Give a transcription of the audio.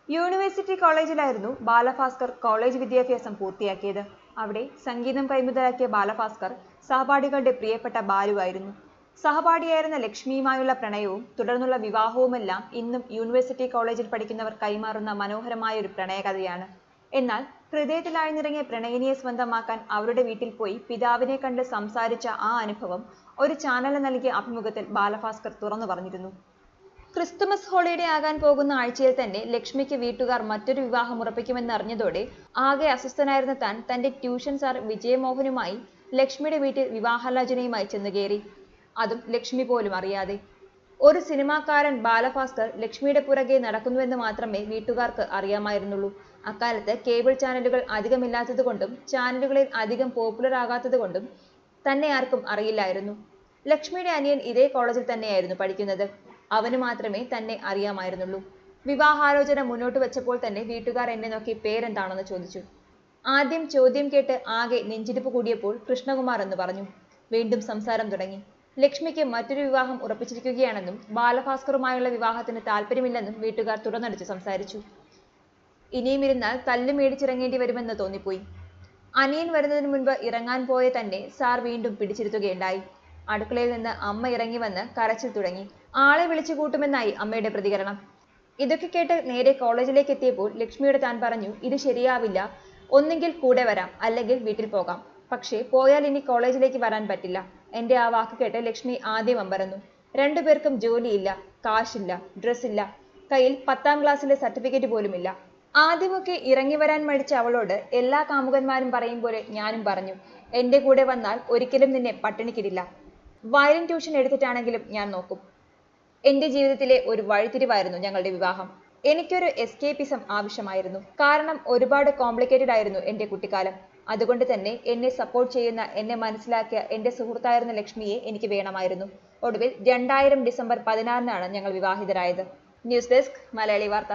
University കോളേജിലായിരുന്നു Balabhaskar college വിദ്യാഭ്യാസം പൂർത്തിയാക്കിയത്. അവിടെ സംഗീതം കൈമുതലാക്കിയ ബാലഭാസ്കർ സഹപാഠികളുടെ പ്രിയപ്പെട്ട ബാലുവായിരുന്നു. സഹപാഠിയായിരുന്ന ലക്ഷ്മിയുമായുള്ള പ്രണയവും തുടർന്നുള്ള വിവാഹവുമെല്ലാം ഇന്നും യൂണിവേഴ്സിറ്റി കോളേജിൽ പഠിക്കുന്നവർ കൈമാറുന്ന മനോഹരമായ ഒരു പ്രണയകഥയാണ്. എന്നാൽ ഹൃദയത്തിൽ ആഴ്ന്നിറങ്ങിയ പ്രണയിനിയെ സ്വന്തമാക്കാൻ അവരുടെ വീട്ടിൽ പോയി പിതാവിനെ കണ്ട് സംസാരിച്ച ആ അനുഭവം ഒരു ചാനലിന് നൽകിയ അഭിമുഖത്തിൽ ബാലഭാസ്കർ തുറന്നു പറഞ്ഞിരുന്നു. ക്രിസ്തുമസ് ഹോളിഡേ ആകാൻ പോകുന്ന ആഴ്ചയിൽ തന്നെ ലക്ഷ്മിക്ക് വീട്ടുകാർ മറ്റൊരു വിവാഹം ഉറപ്പിക്കുമെന്നറിഞ്ഞതോടെ ആകെ അസ്വസ്ഥനായിരുന്ന താൻ തന്റെ ട്യൂഷൻ സാർ വിജയമോഹനുമായി ലക്ഷ്മിയുടെ വീട്ടിൽ വിവാഹാലോചനയുമായി ചെന്നുകയറി. അതും ലക്ഷ്മി പോലും അറിയാതെ. ഒരു സിനിമാക്കാരൻ ബാലഭാസ്കർ ലക്ഷ്മിയുടെ പുറകെ നടക്കുന്നുവെന്ന് മാത്രമേ വീട്ടുകാർക്ക് അറിയാമായിരുന്നുള്ളൂ. അക്കാലത്ത് കേബിൾ ചാനലുകൾ അധികമില്ലാത്തതുകൊണ്ടും ചാനലുകളിൽ അധികം പോപ്പുലർ ആകാത്തതുകൊണ്ടും തന്നെ ആർക്കും അറിയില്ലായിരുന്നു. ലക്ഷ്മിയുടെ അനിയൻ ഇതേ കോളേജിൽ തന്നെയായിരുന്നു പഠിക്കുന്നത്. അവന് മാത്രമേ തന്നെ അറിയാമായിരുന്നുള്ളൂ. വിവാഹാലോചന മുന്നോട്ട് വെച്ചപ്പോൾ തന്നെ വീട്ടുകാർ എന്നെ നോക്കി പേരെന്താണെന്ന് ചോദിച്ചു. ആദ്യം ചോദ്യം കേട്ട് ആകെ നെഞ്ചിടിപ്പ് കൂടിയപ്പോൾ കൃഷ്ണകുമാർ എന്ന് പറഞ്ഞു. വീണ്ടും സംസാരം തുടങ്ങി. ലക്ഷ്മിക്ക് മറ്റൊരു വിവാഹം ഉറപ്പിച്ചിരിക്കുകയാണെന്നും ബാലഭാസ്കറുമായുള്ള വിവാഹത്തിന് താല്പര്യമില്ലെന്നും വീട്ടുകാർ തുറന്നടിച്ച് സംസാരിച്ചു. ഇനിയും ഇരുന്നാൽ തല്ല് മേടിച്ചിറങ്ങേണ്ടി വരുമെന്ന് തോന്നിപ്പോയി. അനിയൻ വരുന്നതിന് മുൻപ് ഇറങ്ങാൻ പോയ തന്നെ സാർ വീണ്ടും പിടിച്ചിരുത്തുകയുണ്ടായി. അടുക്കളയിൽ നിന്ന് അമ്മ ഇറങ്ങി വന്ന് കരച്ചിൽ തുടങ്ങി. ആളെ വിളിച്ചു കൂട്ടുമെന്നായി അമ്മയുടെ പ്രതികരണം. ഇതൊക്കെ കേട്ട് നേരെ കോളേജിലേക്ക് എത്തിയപ്പോൾ ലക്ഷ്മിയോട് താൻ പറഞ്ഞു, ഇത് ശരിയാവില്ല, ഒന്നെങ്കിൽ കൂടെ വരാം, അല്ലെങ്കിൽ വീട്ടിൽ പോകാം. പക്ഷേ പോയാൽ ഇനി കോളേജിലേക്ക് വരാൻ പറ്റില്ല. എന്റെ ആ വാക്ക് കേട്ട് ലക്ഷ്മി ആദ്യം അമ്പരന്നു. രണ്ടുപേർക്കും ജോലിയില്ല, കാശില്ല, ഡ്രസ്സില്ല, കയ്യിൽ 10ാം ക്ലാസ്സിലെ സർട്ടിഫിക്കറ്റ് പോലുമില്ല. ആദ്യമൊക്കെ ഇറങ്ങി വരാൻ മടിച്ച അവളോട് എല്ലാ കാമുകന്മാരും പറയും പോലെ ഞാനും പറഞ്ഞു, എന്റെ കൂടെ വന്നാൽ ഒരിക്കലും നിന്നെ പട്ടിണിക്കിടില്ല. വയലിൻ ട്യൂഷൻ എടുത്തിട്ടാണെങ്കിലും ഞാൻ നോക്കും. എന്റെ ജീവിതത്തിലെ ഒരു വഴിത്തിരിവായിരുന്നു ഞങ്ങളുടെ വിവാഹം. എനിക്കൊരു എസ്കേപ്പിസം ആവശ്യമായിരുന്നു. കാരണം ഒരുപാട് കോംപ്ലിക്കേറ്റഡ് ആയിരുന്നു എന്റെ കുട്ടിക്കാലം. അതുകൊണ്ട് തന്നെ എന്നെ സപ്പോർട്ട് ചെയ്യുന്ന, എന്നെ മനസ്സിലാക്കിയ എന്റെ സുഹൃത്തായിരുന്ന ലക്ഷ്മിയെ എനിക്ക് വേണമായിരുന്നു. ഒടുവിൽ 2000 ഡിസംബർ 16-നാണ് ഞങ്ങൾ വിവാഹിതരായത്. ന്യൂസ് ഡെസ്ക് മലയാളി വാർത്ത.